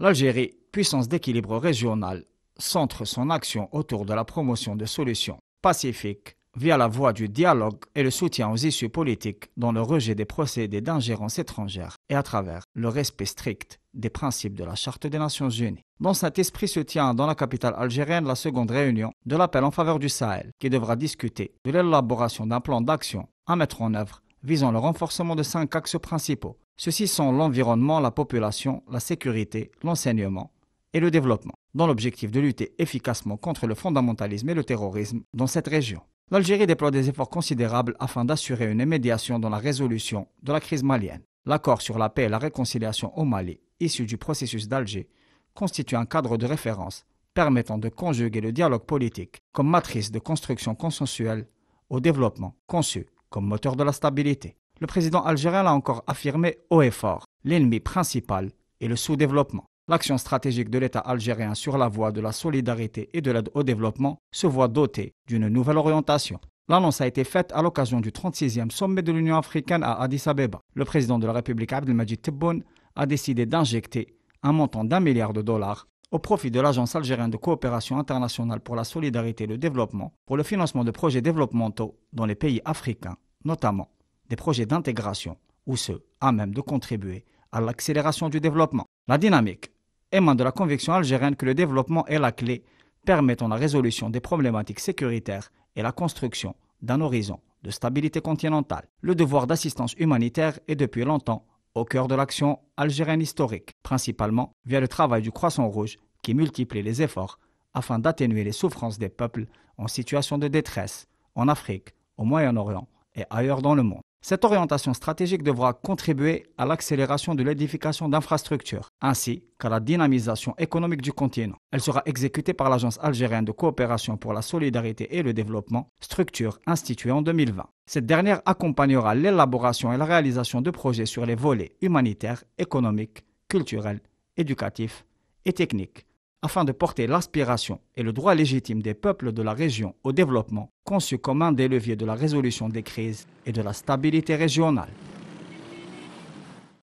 L'Algérie, puissance d'équilibre régional, centre son action autour de la promotion de solutions pacifiques via la voie du dialogue et le soutien aux issues politiques dans le rejet des procédés d'ingérence étrangère et à travers le respect strict des principes de la Charte des Nations Unies. Dans cet esprit se tient dans la capitale algérienne la seconde réunion de l'appel en faveur du Sahel qui devra discuter de l'élaboration d'un plan d'action à mettre en œuvre visant le renforcement de 5 axes principaux. Ceux-ci sont l'environnement, la population, la sécurité, l'enseignement et le développement, dans l'objectif de lutter efficacement contre le fondamentalisme et le terrorisme dans cette région. L'Algérie déploie des efforts considérables afin d'assurer une médiation dans la résolution de la crise malienne. L'accord sur la paix et la réconciliation au Mali, issu du processus d'Alger, constitue un cadre de référence permettant de conjuguer le dialogue politique comme matrice de construction consensuelle au développement conçu comme moteur de la stabilité. Le président algérien l'a encore affirmé haut et fort, l'ennemi principal est le sous-développement. L'action stratégique de l'État algérien sur la voie de la solidarité et de l'aide au développement se voit dotée d'une nouvelle orientation. L'annonce a été faite à l'occasion du 36e sommet de l'Union africaine à Addis Abeba. Le président de la République Abdelmadjid Tebboune a décidé d'injecter un montant d'1 milliard de dollars au profit de l'Agence algérienne de coopération internationale pour la solidarité et le développement pour le financement de projets développementaux dans les pays africains, notamment des projets d'intégration ou ceux à même de contribuer à l'accélération du développement. La dynamique émane de la conviction algérienne que le développement est la clé permettant la résolution des problématiques sécuritaires et la construction d'un horizon de stabilité continentale. Le devoir d'assistance humanitaire est depuis longtemps au cœur de l'action algérienne historique, principalement via le travail du Croissant Rouge qui multiplie les efforts afin d'atténuer les souffrances des peuples en situation de détresse en Afrique, au Moyen-Orient et ailleurs dans le monde. Cette orientation stratégique devra contribuer à l'accélération de l'édification d'infrastructures, ainsi qu'à la dynamisation économique du continent. Elle sera exécutée par l'Agence algérienne de coopération pour la solidarité et le développement, structure instituée en 2020. Cette dernière accompagnera l'élaboration et la réalisation de projets sur les volets humanitaires, économiques, culturels, éducatifs et techniques, afin de porter l'aspiration et le droit légitime des peuples de la région au développement, conçu comme un des leviers de la résolution des crises et de la stabilité régionale.